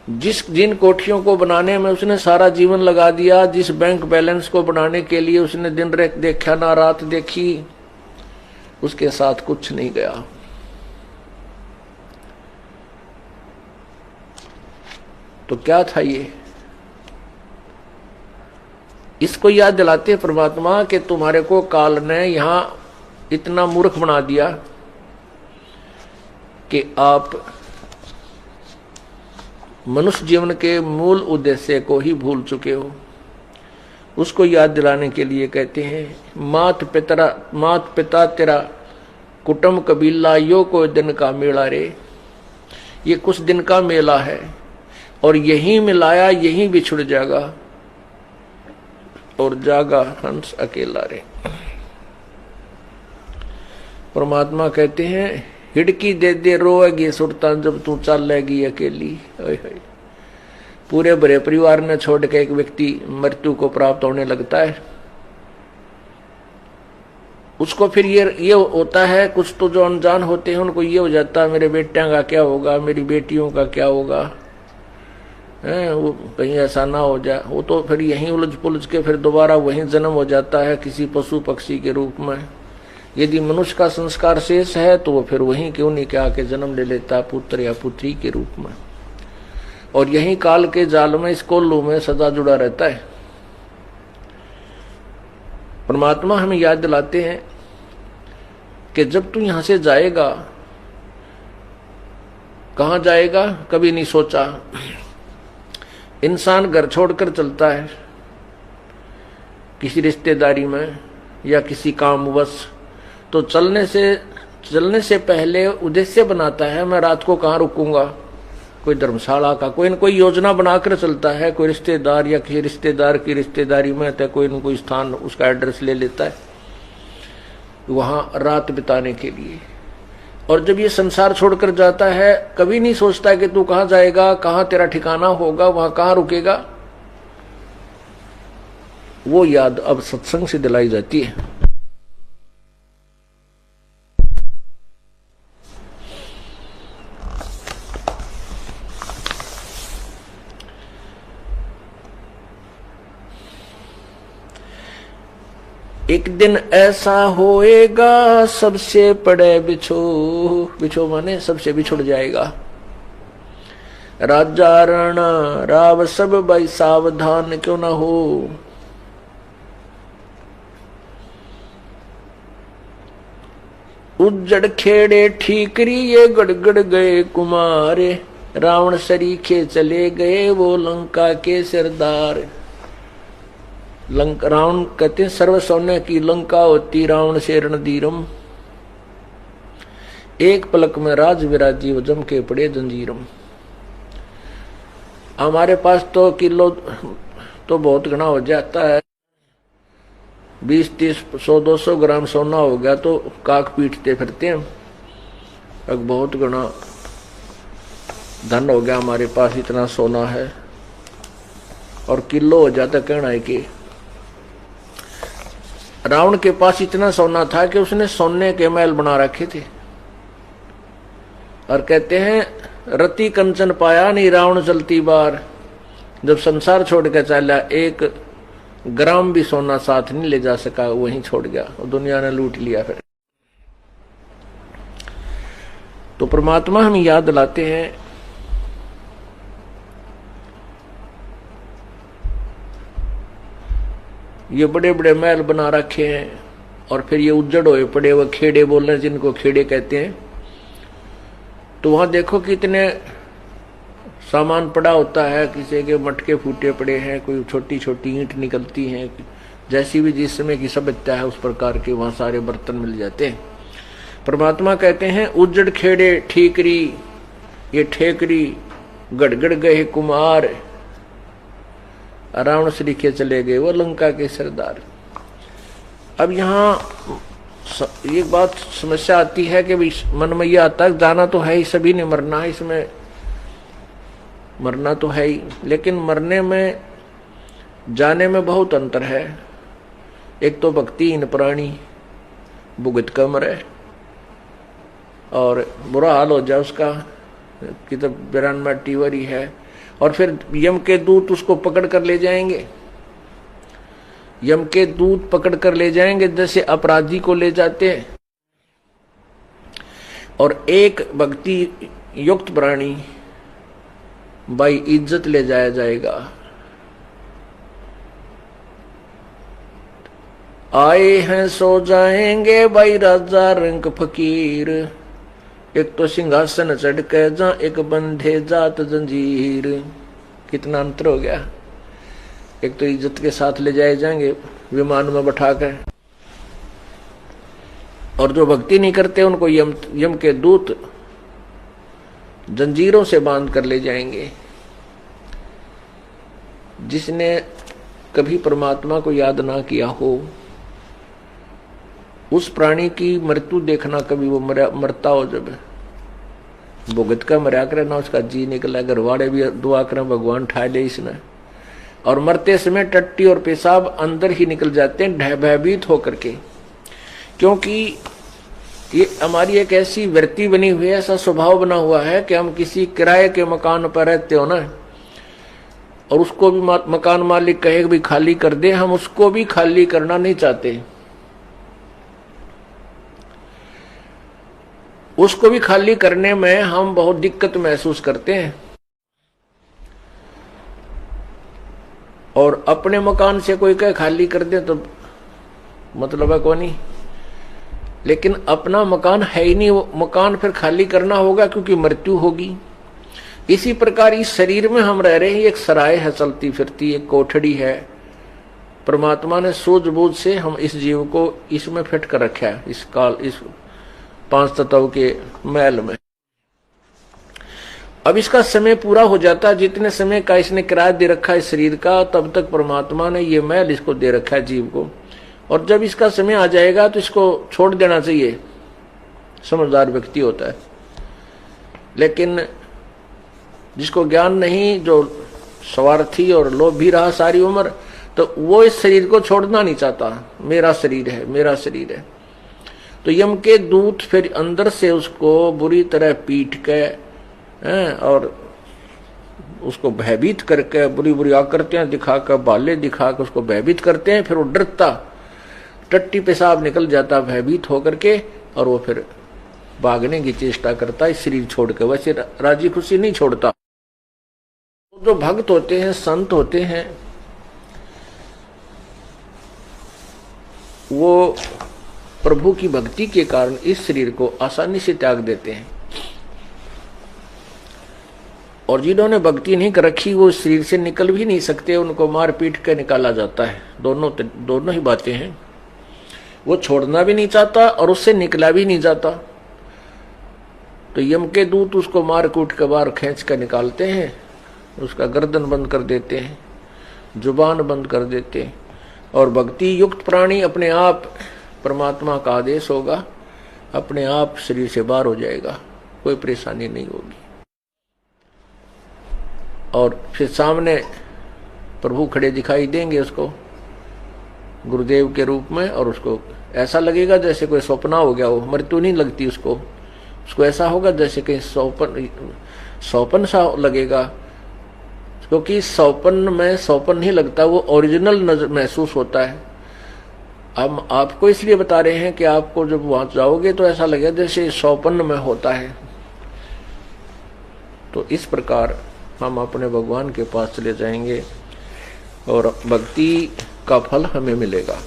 जिन कोठियों को बनाने में उसने सारा जीवन लगा दिया, जिस बैंक बैलेंस को बनाने के लिए उसने दिन रात देखा ना रात देखी, उसके साथ कुछ नहीं गया। तो क्या था ये? इसको याद दिलाते परमात्मा कि तुम्हारे को काल ने यहां इतना मूर्ख बना दिया कि आप मनुष्य जीवन के मूल उद्देश्य को ही भूल चुके हो। उसको याद दिलाने के लिए कहते हैं, मात पिता तेरा कुटुंब कबीला यो कोई दिन का मेला रे। ये कुछ दिन का मेला है और यही मिलाया यही बिछुड़ जाएगा और जागा हंस अकेला रे। परमात्मा कहते हैं, हिड़की दे दे रोएगी सुरता जब तू चलेगी अकेली। पूरे बड़े परिवार ने छोड़ के एक व्यक्ति मृत्यु को प्राप्त होने लगता है, उसको फिर ये होता है, कुछ तो जो अनजान होते हैं उनको ये हो जाता है मेरे बेटियों का क्या होगा, मेरी बेटियों का क्या होगा, वो कहीं ऐसा ना हो जाए। वो तो फिर यहीं उलझ पुलझ के फिर दोबारा वहीं जन्म हो जाता है किसी पशु पक्षी के रूप में। यदि मनुष्य का संस्कार शेष है तो वो फिर वहीं क्यों नहीं के आके जन्म ले लेता पुत्र या पुत्री के रूप में, और यहीं काल के जाल में इस कोल्लू में सदा जुड़ा रहता है। परमात्मा हमें याद दिलाते हैं कि जब तू यहां से जाएगा, कहां जाएगा कभी नहीं सोचा। इंसान घर छोड़कर चलता है किसी रिश्तेदारी में या किसी कामवश, तो चलने से पहले उद्देश्य बनाता है, मैं रात को कहाँ रुकूंगा, कोई धर्मशाला का कोई न कोई योजना बनाकर चलता है। कोई रिश्तेदार या किसी रिश्तेदार की रिश्तेदारी में तो कोई न कोई स्थान उसका एड्रेस ले लेता है वहां रात बिताने के लिए। और जब ये संसार छोड़कर जाता है कभी नहीं सोचता कि तू कहाँ जाएगा, कहाँ तेरा ठिकाना होगा, वहां कहाँ रुकेगा। वो याद अब सत्संग से दिलाई जाती है। एक दिन ऐसा होएगा सबसे पड़े बिछो माने सबसे बिछुड़ जाएगा। राजा राणा राव सब भाई सावधान क्यों ना हो। उज्जड़ खेड़े ठीकरी ये गड़गड़ गए कुमारे, रावण सरीखे चले गए वो लंका के सरदार। रावण कहते हैं सर्व सोने की लंका होती रावण से रणधीरम, एक पलक में राज विराजी जम के पड़े जंजीरम। हमारे पास तो किलो तो बहुत घना हो जाता है, 20-30 100-200 ग्राम सोना हो गया तो काक पीटते फिरते हैं। अब बहुत घना धन हो गया हमारे पास, इतना सोना है, और किलो हो जाता कहना है कि रावण के पास इतना सोना था कि उसने सोने के महल बना रखे थे। और कहते हैं रति कंचन पाया नहीं रावण चलती बार, जब संसार छोड़ के चला 1 ग्राम भी सोना साथ नहीं ले जा सका, वहीं छोड़ गया, दुनिया ने लूट लिया। फिर तो परमात्मा हमें याद दिलाते हैं ये बड़े बड़े महल बना रखे हैं और फिर ये उज्जड़ हुए पड़े हुए खेड़े बोल रहे हैं, जिनको खेड़े कहते हैं। तो वहां देखो कितने सामान पड़ा होता है, किसी के मटके फूटे पड़े हैं, कोई छोटी छोटी ईंट निकलती हैं, जैसी भी जिस समय की सभ्यता है उस प्रकार के वहां सारे बर्तन मिल जाते हैं। परमात्मा कहते हैं उज्जड़ खेड़े ठीकरी ये ठेकरी, गड़गड़ गए कुमार, रावण सरीखे चले गए वो लंका के सरदार। अब यहाँ एक बात समस्या आती है कि मन में यह आता है जाना तो है ही, सभी ने मरना है, इसमें मरना तो है ही, लेकिन मरने में जाने में बहुत अंतर है। एक तो भक्तिहीन प्राणी भुगत कर मरे और बुरा हाल हो जाए उसका कि तो 92 टीवर ही है, और फिर यम के दूत उसको पकड़ कर ले जाएंगे। यम के दूत पकड़ कर ले जाएंगे जैसे अपराधी को ले जाते हैं। और एक भक्ति युक्त प्राणी बाई इज्जत ले जाया जाएगा। आए हैं सो जाएंगे भाई राजा रंग फकीर, एक तो सिंहासन चढ़ के जा एक बंधे जात जंजीर। कितना अंतर हो गया। एक तो इज्जत के साथ ले जाए जाएंगे विमान में बैठाकर, और जो भक्ति नहीं करते उनको यम के दूत जंजीरों से बांध कर ले जाएंगे। जिसने कभी परमात्मा को याद ना किया हो, उस प्राणी की मृत्यु देखना, कभी वो मरता हो जब भुगत का मरा करे ना, उसका जी निकला, घरवाड़े भी दुआ करें भगवान ठा ले इसने, और मरते समय टट्टी और पेशाब अंदर ही निकल जाते हैं भयभीत होकर के। क्योंकि ये हमारी एक ऐसी वृत्ति बनी हुई है, ऐसा स्वभाव बना हुआ है कि हम किसी किराए के मकान पर रहते हो ना, और उसको भी मकान मालिक कहे भी खाली कर दे, हम उसको भी खाली करना नहीं चाहते। उसको भी खाली करने में हम बहुत दिक्कत महसूस करते हैं। और अपने मकान से कोई कहे खाली कर दे तो मतलब है कौन ही, लेकिन अपना मकान है ही नहीं, वो मकान फिर खाली करना होगा क्योंकि मृत्यु होगी। इसी प्रकार इस शरीर में हम रह रहे हैं, एक सराय है चलती फिरती, एक कोठड़ी है। परमात्मा ने सूझबूझ से हम इस जीव को इसमें फिट कर रखा है, इस काल, इस 5 तत्व के महल में। अब इसका समय पूरा हो जाता है, जितने समय का इसने किराया दे रखा है शरीर का, तब तक परमात्मा ने ये महल इसको दे रखा है जीव को। और जब इसका समय आ जाएगा तो इसको छोड़ देना चाहिए, समझदार व्यक्ति होता है। लेकिन जिसको ज्ञान नहीं, जो स्वार्थी और लोभी रहा सारी उम्र, तो वो इस शरीर को छोड़ना नहीं चाहता। मेरा शरीर है, मेरा शरीर है। तो यम के दूत फिर अंदर से उसको बुरी तरह पीट के और उसको भयभीत करके, बुरी बुरी आकृतियां दिखाकर, बाले दिखाकर उसको भयभीत करते हैं। फिर वो डरता, टट्टी पेशाब निकल जाता भयभीत होकर के, और वो फिर भागने की चेष्टा करता है शरीर छोड़ के। वैसे राजी खुशी नहीं छोड़ता। जो भक्त होते हैं, संत होते हैं, वो प्रभु की भक्ति के कारण इस शरीर को आसानी से त्याग देते हैं। और जिन्होंने भक्ति नहीं कर रखी, वो इस शरीर से निकल भी नहीं सकते, उनको मार पीट कर निकाला जाता है। दोनों ही बातें हैं। वो छोड़ना भी नहीं चाहता और उससे निकला भी नहीं जाता। तो यम के दूत उसको मार कूट के बाहर खींच कर निकालते हैं, उसका गर्दन बंद कर देते हैं, जुबान बंद कर देते हैं। और भक्ति युक्त प्राणी अपने आप, परमात्मा का आदेश होगा, अपने आप शरीर से बाहर हो जाएगा, कोई परेशानी नहीं होगी। और फिर सामने प्रभु खड़े दिखाई देंगे उसको गुरुदेव के रूप में, और उसको ऐसा लगेगा जैसे कोई सपना हो गया हो। मृत्यु नहीं लगती उसको ऐसा होगा जैसे कहीं सौपन सा लगेगा, क्योंकि सौपन में सौपन नहीं लगता, वो ओरिजिनल नजर महसूस होता है। हम आपको इसलिए बता रहे हैं कि आपको जब वहां जाओगे तो ऐसा लगेगा जैसे सौपन में होता है। तो इस प्रकार हम अपने भगवान के पास चले जाएंगे और भक्ति का फल हमें मिलेगा।